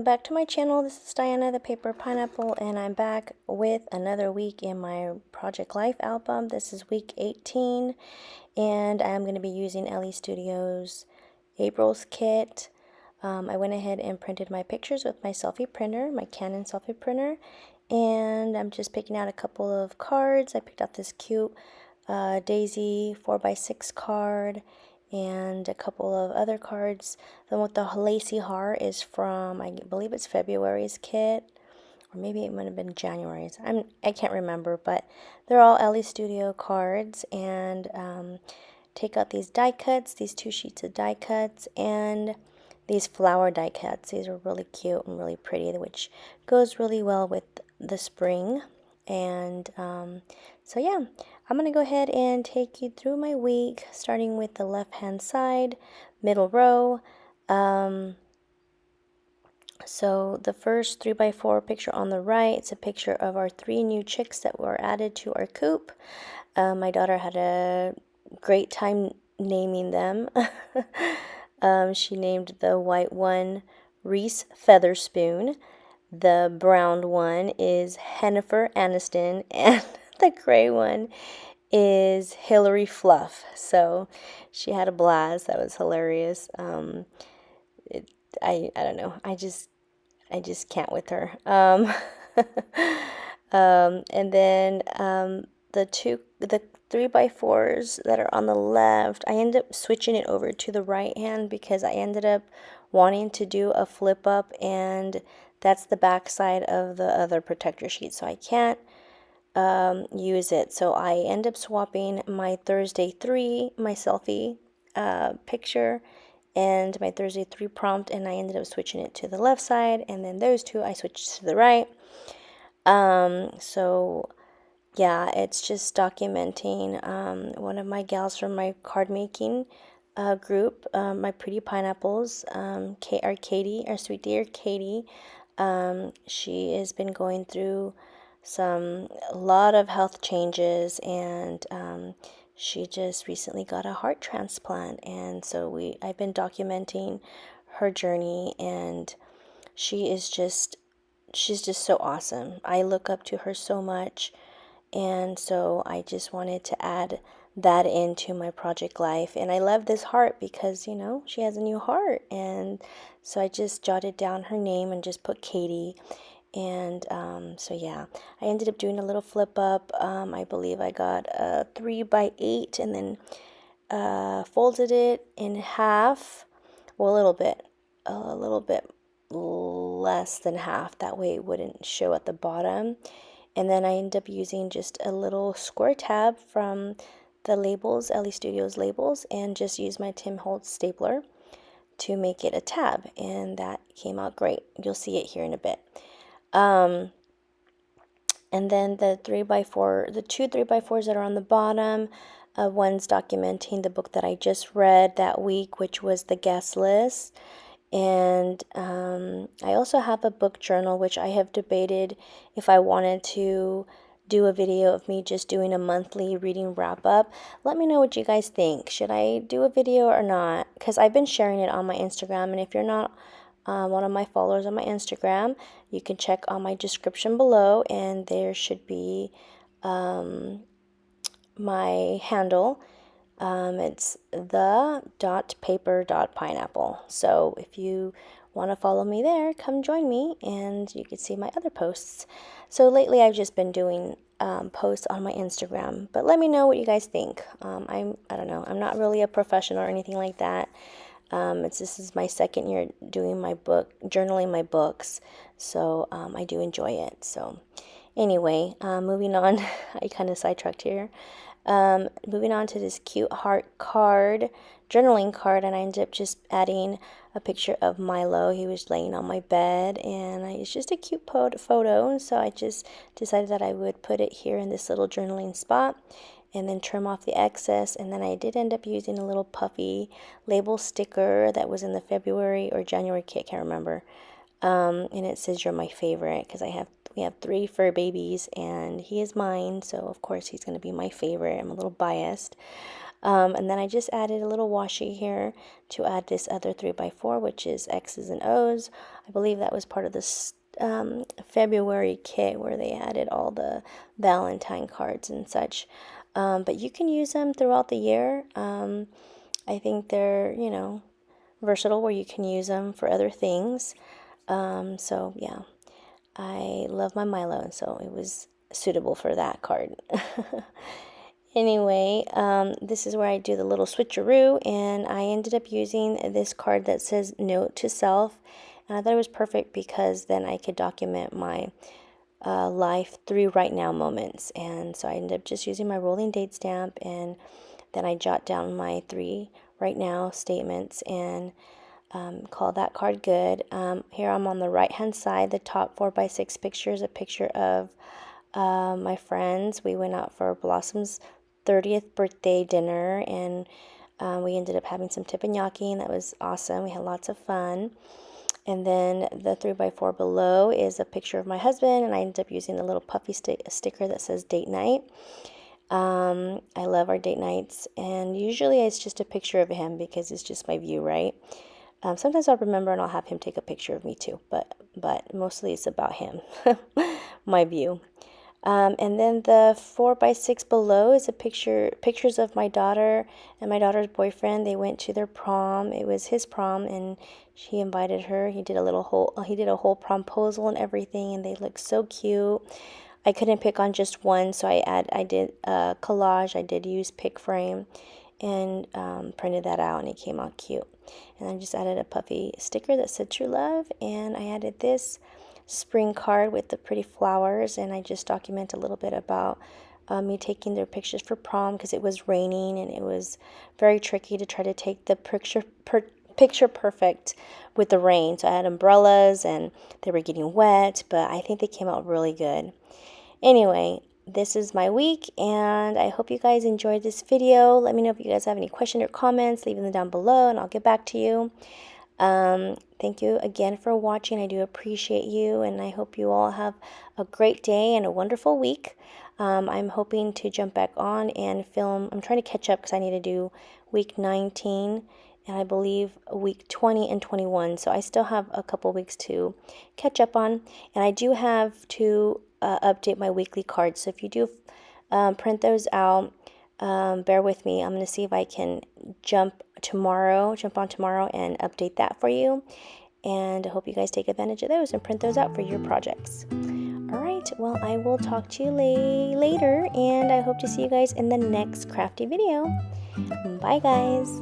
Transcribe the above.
back to my channel. This is Diana the Paper Pineapple, and I'm back with another week in my Project Life album. This is week 18, and I'm going to be using Elle Studios April's kit. I went ahead and printed my pictures with my selfie printer, my Canon selfie printer, and I'm just picking out a couple of cards. I picked out this cute Daisy 4x6 card and a couple of other cards. The one with the lacy heart is from, I believe it's February's kit, or maybe it might have been January's. I can't remember, but they're all Elle Studio cards. And take out these die cuts, these 2 sheets of die cuts, and these flower die cuts. These are really cute and really pretty, which goes really well with the spring. And so yeah, I'm going to go ahead and take you through my week, starting with the left-hand side, middle row. So the first 3x4 picture on the right, it's a picture of our 3 new chicks that were added to our coop. My daughter had a great time naming them. She named the white one Reese Featherspoon. The brown one is Hennifer Aniston, and the gray one is Hillary Fluff. So she had a blast. That was hilarious. I don't know. I just can't with her. And then the 3x4s that are on the left, I ended up switching it over to the right hand because I ended up wanting to do a flip up, and that's the back side of the other protector sheet, so I can't use it. So I end up swapping my Thursday 3, my selfie picture, and my Thursday 3 prompt, and I ended up switching it to the left side, and then those 2 I switched to the right. So yeah, it's just documenting one of my gals from my card making group, my Pretty Pineapples, our sweet dear Katie. She has been going through a lot of health changes, and she just recently got a heart transplant, and so I've been documenting her journey, and she's just so awesome. I look up to her so much, and so I just wanted to add that into my project life. And I love this heart because, she has a new heart, and so I just jotted down her name and just put Katie. And so yeah, I ended up doing a little flip up. I believe I got a 3x8 and then folded it in half. Well, a little bit less than half. That way it wouldn't show at the bottom. And then I ended up using just a little square tab from the labels, Elle Studios labels, and just use my Tim Holtz stapler to make it a tab. And that came out great. You'll see it here in a bit. And then the 3x4, the 2 3x4s that are on the bottom, one's documenting the book that I just read that week, which was The Guest List. And I also have a book journal, which I have debated if I wanted to do a video of me just doing a monthly reading wrap up. Let me know what you guys think. Should I do a video or not? Because I've been sharing it on my Instagram, and if you're not one of my followers on my Instagram, you can check on my description below, and there should be my handle. It's the.paper.pineapple. So if you want to follow me there, come join me, and you can see my other posts. So lately I've just been doing posts on my Instagram, but let me know what you guys think. I don't know, I'm not really a professional or anything like that. This is my second year doing my book, journaling my books, so I do enjoy it. So anyway, moving on, I kind of sidetracked here. Moving on to this cute heart card, journaling card, and I ended up just adding a picture of Milo. He was laying on my bed, and it's just a cute photo, so I just decided that I would put it here in this little journaling spot, and then trim off the excess. And then I did end up using a little puffy label sticker that was in the February or January kit, can't remember, and it says "You're my favorite," because we have 3 fur babies, and he is mine, so of course he's going to be my favorite. I'm a little biased. And then I just added a little washi here to add this other 3x4, which is X's and O's. I believe that was part of this February kit where they added all the Valentine cards and such. But you can use them throughout the year. I think they're, you know, versatile where you can use them for other things. So yeah, I love my Milo, and so it was suitable for that card. Anyway, this is where I do the little switcheroo, and I ended up using this card that says Note to Self, and I thought it was perfect because then I could document my life through right now moments. And so I ended up just using my rolling date stamp, and then I jot down my 3 right now statements and call that card good. Here I'm on the right hand side, the top 4x6 picture is a picture of my friends. We went out for Blossom's 30th birthday dinner, and we ended up having some teppanyaki, and that was awesome. We had lots of fun. And then the 3x4 below is a picture of my husband, and I ended up using a little puffy sticker that says date night. I love our date nights, and usually it's just a picture of him because it's just my view, right? Sometimes I'll remember and I'll have him take a picture of me too, but mostly it's about him, my view. And then the 4x6 below is pictures of my daughter and my daughter's boyfriend. They went to their prom. It was his prom, and he invited her. He did a whole promposal and everything, and they looked so cute. I couldn't pick on just one, so I did a collage. I did use PicFrame and printed that out, and it came out cute. And I just added a puffy sticker that said True Love, and I added this spring card with the pretty flowers, and I just document a little bit about me taking their pictures for prom because it was raining and it was very tricky to try to take the picture perfect with the rain. So I had umbrellas and they were getting wet, but I think they came out really good. Anyway, this is my week, and I hope you guys enjoyed this video. Let me know if you guys have any questions or comments. Leave them down below and I'll get back to you. Thank you again for watching. I do appreciate you, and I hope you all have a great day and a wonderful week. I'm hoping to jump back on and film. I'm trying to catch up because I need to do week 19 and I believe week 20 and 21. So I still have a couple weeks to catch up on, and I do have to update my weekly cards. So if you do print those out, bear with me. I'm going to see if I can jump on tomorrow and update that for you. And I hope you guys take advantage of those and print those out for your projects. All right, well, I will talk to you later, and I hope to see you guys in the next crafty video. Bye, guys.